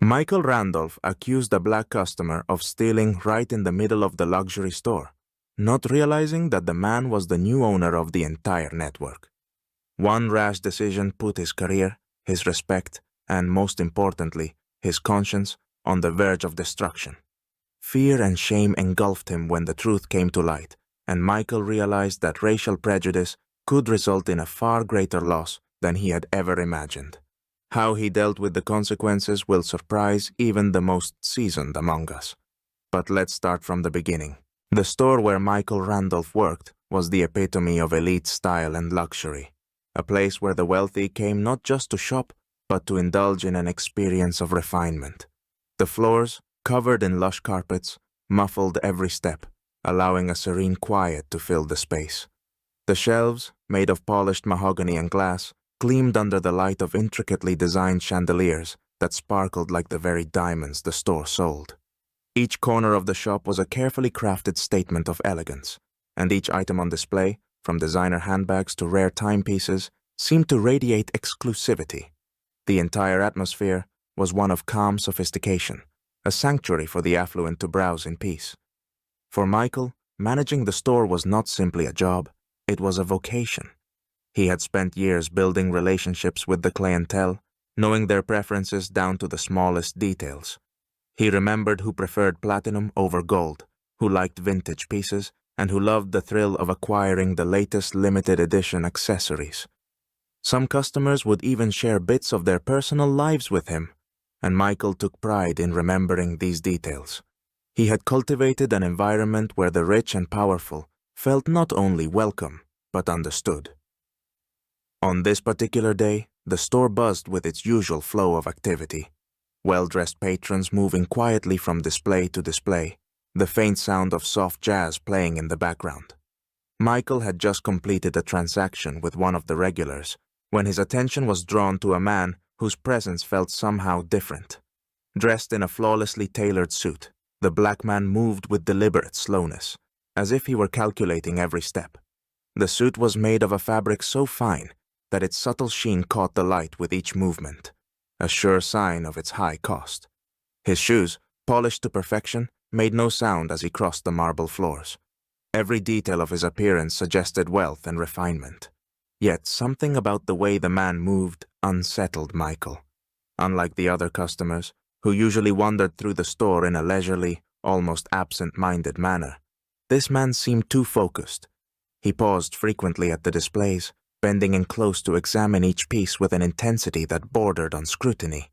Michael Randolph accused a black customer of stealing right in the middle of the luxury store, not realizing that the man was the new owner of the entire network. One rash decision put his career, his respect, and most importantly, his conscience on the verge of destruction. Fear and shame engulfed him when the truth came to light, and Michael realized that racial prejudice could result in a far greater loss than he had ever imagined. How he dealt with the consequences will surprise even the most seasoned among us. But let's start from the beginning. The store where Michael Randolph worked was the epitome of elite style and luxury, a place where the wealthy came not just to shop, but to indulge in an experience of refinement. The floors, covered in lush carpets, muffled every step, allowing a serene quiet to fill the space. The shelves, made of polished mahogany and glass, gleamed under the light of intricately designed chandeliers that sparkled like the very diamonds the store sold. Each corner of the shop was a carefully crafted statement of elegance, and each item on display, from designer handbags to rare timepieces, seemed to radiate exclusivity. The entire atmosphere was one of calm sophistication, a sanctuary for the affluent to browse in peace. For Michael, managing the store was not simply a job, it was a vocation. He had spent years building relationships with the clientele, knowing their preferences down to the smallest details. He remembered who preferred platinum over gold, who liked vintage pieces, and who loved the thrill of acquiring the latest limited edition accessories. Some customers would even share bits of their personal lives with him, and Michael took pride in remembering these details. He had cultivated an environment where the rich and powerful felt not only welcome, but understood. On this particular day, the store buzzed with its usual flow of activity. Well-dressed patrons moving quietly from display to display, the faint sound of soft jazz playing in the background. Michael had just completed a transaction with one of the regulars when his attention was drawn to a man whose presence felt somehow different. Dressed in a flawlessly tailored suit, the black man moved with deliberate slowness, as if he were calculating every step. The suit was made of a fabric so fine that its subtle sheen caught the light with each movement, a sure sign of its high cost. His shoes, polished to perfection, made no sound as he crossed the marble floors. Every detail of his appearance suggested wealth and refinement. Yet something about the way the man moved unsettled Michael. Unlike the other customers, who usually wandered through the store in a leisurely, almost absent-minded manner, this man seemed too focused. He paused frequently at the displays, bending in close to examine each piece with an intensity that bordered on scrutiny.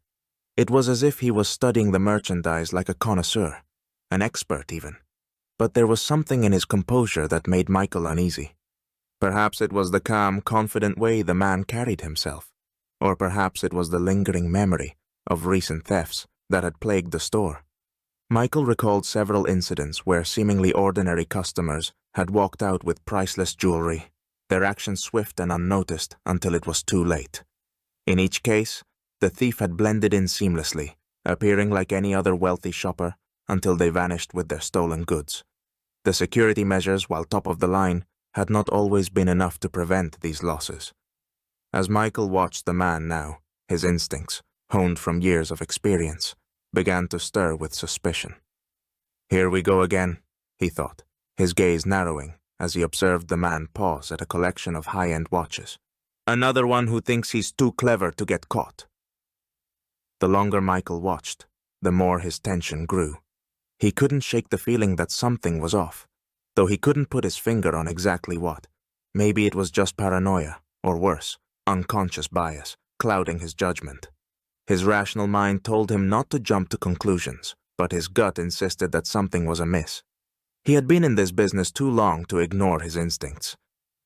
It was as if he was studying the merchandise like a connoisseur, an expert even. But there was something in his composure that made Michael uneasy. Perhaps it was the calm, confident way the man carried himself, or perhaps it was the lingering memory of recent thefts that had plagued the store. Michael recalled several incidents where seemingly ordinary customers had walked out with priceless jewelry, their actions swift and unnoticed until it was too late. In each case, the thief had blended in seamlessly, appearing like any other wealthy shopper until they vanished with their stolen goods. The security measures, while top of the line, had not always been enough to prevent these losses. As Michael watched the man now, his instincts, honed from years of experience, began to stir with suspicion. Here we go again, he thought, his gaze narrowing as he observed the man pause at a collection of high-end watches. Another one who thinks he's too clever to get caught. The longer Michael watched, the more his tension grew. He couldn't shake the feeling that something was off, though he couldn't put his finger on exactly what. Maybe it was just paranoia, or worse, unconscious bias, clouding his judgment. His rational mind told him not to jump to conclusions, but his gut insisted that something was amiss. He had been in this business too long to ignore his instincts.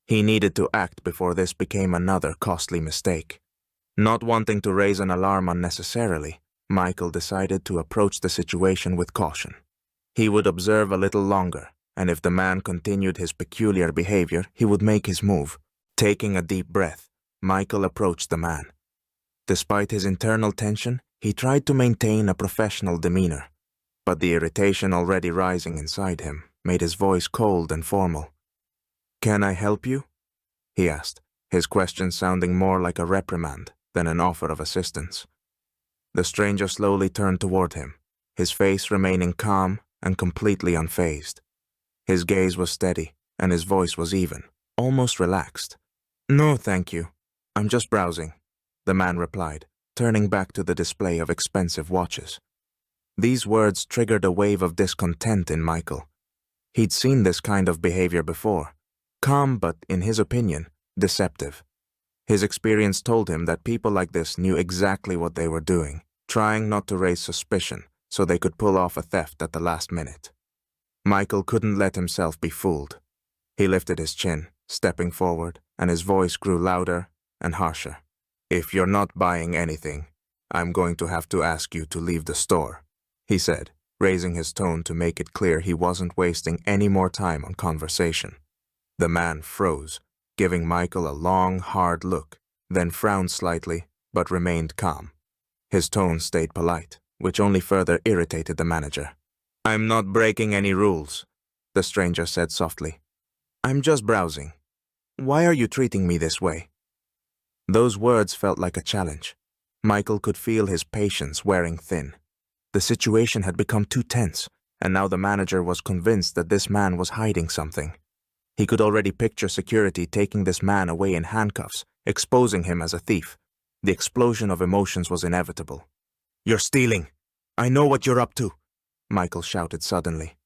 He needed to act before this became another costly mistake. Not wanting to raise an alarm unnecessarily, Michael decided to approach the situation with caution. He would observe a little longer, and if the man continued his peculiar behavior, he would make his move. Taking a deep breath, Michael approached the man. Despite his internal tension, he tried to maintain a professional demeanor, but the irritation already rising inside him made his voice cold and formal. "Can I help you?" he asked, his question sounding more like a reprimand than an offer of assistance. The stranger slowly turned toward him, his face remaining calm and completely unfazed. His gaze was steady, and his voice was even, almost relaxed. "No, thank you. I'm just browsing," the man replied, turning back to the display of expensive watches. These words triggered a wave of discontent in Michael. He'd seen this kind of behavior before, calm but, in his opinion, deceptive. His experience told him that people like this knew exactly what they were doing, trying not to raise suspicion so they could pull off a theft at the last minute. Michael couldn't let himself be fooled. He lifted his chin, stepping forward, and his voice grew louder and harsher. "If you're not buying anything, I'm going to have to ask you to leave the store," he said, raising his tone to make it clear he wasn't wasting any more time on conversation. The man froze, giving Michael a long, hard look, then frowned slightly, but remained calm. His tone stayed polite, which only further irritated the manager. "I'm not breaking any rules," the stranger said softly. "I'm just browsing. Why are you treating me this way?" Those words felt like a challenge. Michael could feel his patience wearing thin. The situation had become too tense, and now the manager was convinced that this man was hiding something. He could already picture security taking this man away in handcuffs, exposing him as a thief. The explosion of emotions was inevitable. "You're stealing! I know what you're up to!" Michael shouted suddenly.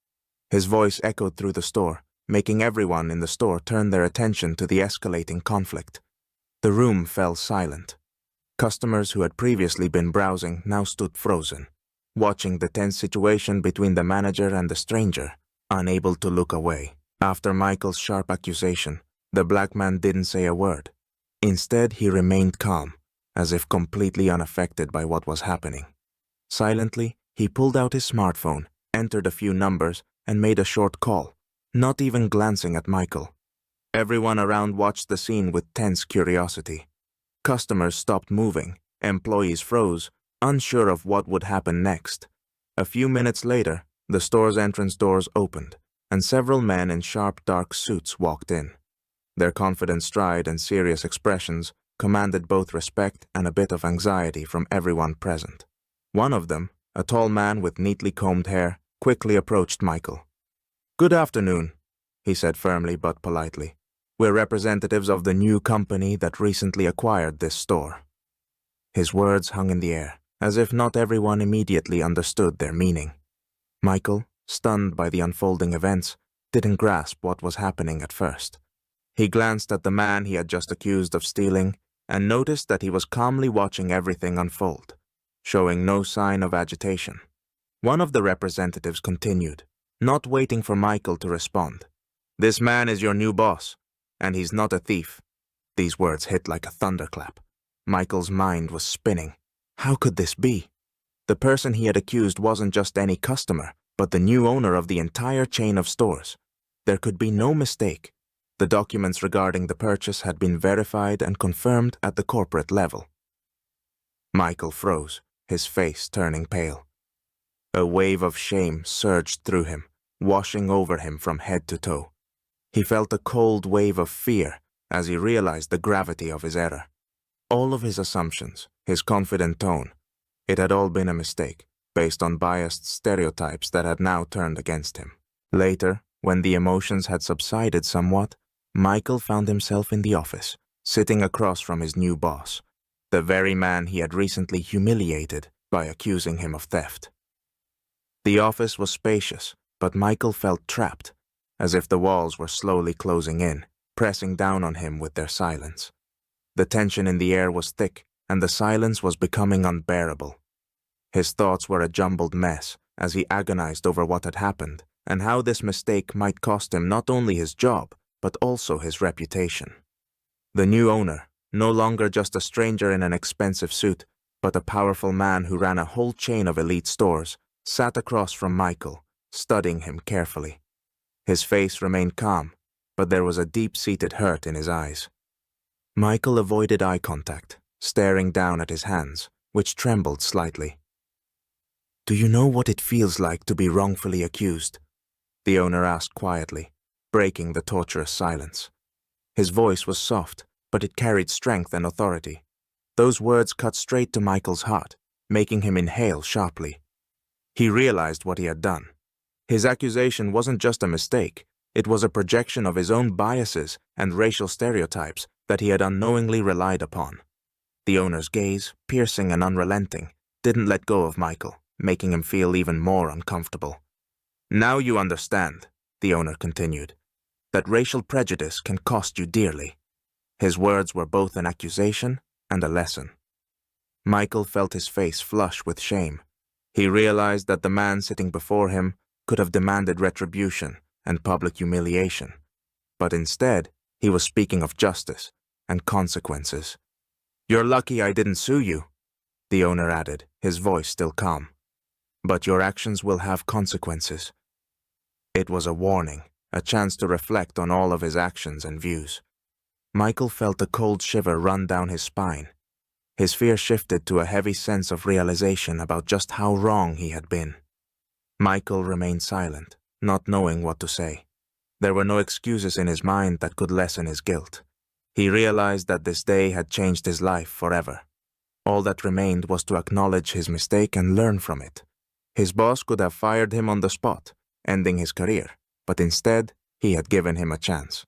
His voice echoed through the store, making everyone in the store turn their attention to the escalating conflict. The room fell silent. Customers who had previously been browsing now stood frozen, watching the tense situation between the manager and the stranger, unable to look away. After Michael's sharp accusation, the black man didn't say a word. Instead, he remained calm, as if completely unaffected by what was happening. Silently, he pulled out his smartphone, entered a few numbers, and made a short call, not even glancing at Michael. Everyone around watched the scene with tense curiosity. Customers stopped moving, employees froze, unsure of what would happen next. A few minutes later, the store's entrance doors opened, and several men in sharp dark suits walked in. Their confident stride and serious expressions commanded both respect and a bit of anxiety from everyone present. One of them, a tall man with neatly combed hair, quickly approached Michael. "Good afternoon," he said firmly but politely. "We're representatives of the new company that recently acquired this store." His words hung in the air, as if not everyone immediately understood their meaning. Michael, stunned by the unfolding events, didn't grasp what was happening at first. He glanced at the man he had just accused of stealing and noticed that he was calmly watching everything unfold, showing no sign of agitation. One of the representatives continued, not waiting for Michael to respond. "This man is your new boss, and he's not a thief." These words hit like a thunderclap. Michael's mind was spinning. How could this be? The person he had accused wasn't just any customer, but the new owner of the entire chain of stores. There could be no mistake. The documents regarding the purchase had been verified and confirmed at the corporate level. Michael froze, his face turning pale. A wave of shame surged through him, washing over him from head to toe. He felt a cold wave of fear as he realized the gravity of his error. All of his assumptions, his confident tone, it had all been a mistake, based on biased stereotypes that had now turned against him. Later, when the emotions had subsided somewhat, Michael found himself in the office, sitting across from his new boss, the very man he had recently humiliated by accusing him of theft. The office was spacious, but Michael felt trapped, as if the walls were slowly closing in, pressing down on him with their silence. The tension in the air was thick, and the silence was becoming unbearable. His thoughts were a jumbled mess as he agonized over what had happened and how this mistake might cost him not only his job, but also his reputation. The new owner, no longer just a stranger in an expensive suit, but a powerful man who ran a whole chain of elite stores, sat across from Michael, studying him carefully. His face remained calm, but there was a deep-seated hurt in his eyes. Michael avoided eye contact, staring down at his hands, which trembled slightly. "Do you know what it feels like to be wrongfully accused?" the owner asked quietly, breaking the torturous silence. His voice was soft, but it carried strength and authority. Those words cut straight to Michael's heart. making him inhale sharply. He realized what he had done. His accusation wasn't just a mistake, it was a projection of his own biases and racial stereotypes that he had unknowingly relied upon. The owner's gaze, piercing and unrelenting, didn't let go of Michael, making him feel even more uncomfortable. "Now you understand," the owner continued, "that racial prejudice can cost you dearly." His words were both an accusation and a lesson. Michael felt his face flush with shame. He realized that the man sitting before him could have demanded retribution and public humiliation. But instead, he was speaking of justice and consequences. "You're lucky I didn't sue you," the owner added, his voice still calm. "But your actions will have consequences." It was a warning, a chance to reflect on all of his actions and views. Michael felt a cold shiver run down his spine. His fear shifted to a heavy sense of realization about just how wrong he had been. Michael remained silent, not knowing what to say. There were no excuses in his mind that could lessen his guilt. He realized that this day had changed his life forever. All that remained was to acknowledge his mistake and learn from it. His boss could have fired him on the spot, ending his career, but instead, he had given him a chance.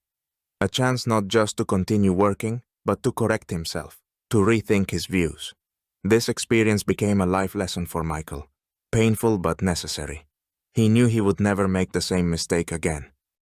A chance not just to continue working, but to correct himself, to rethink his views. This experience became a life lesson for Michael, painful but necessary. He knew he would never make the same mistake again.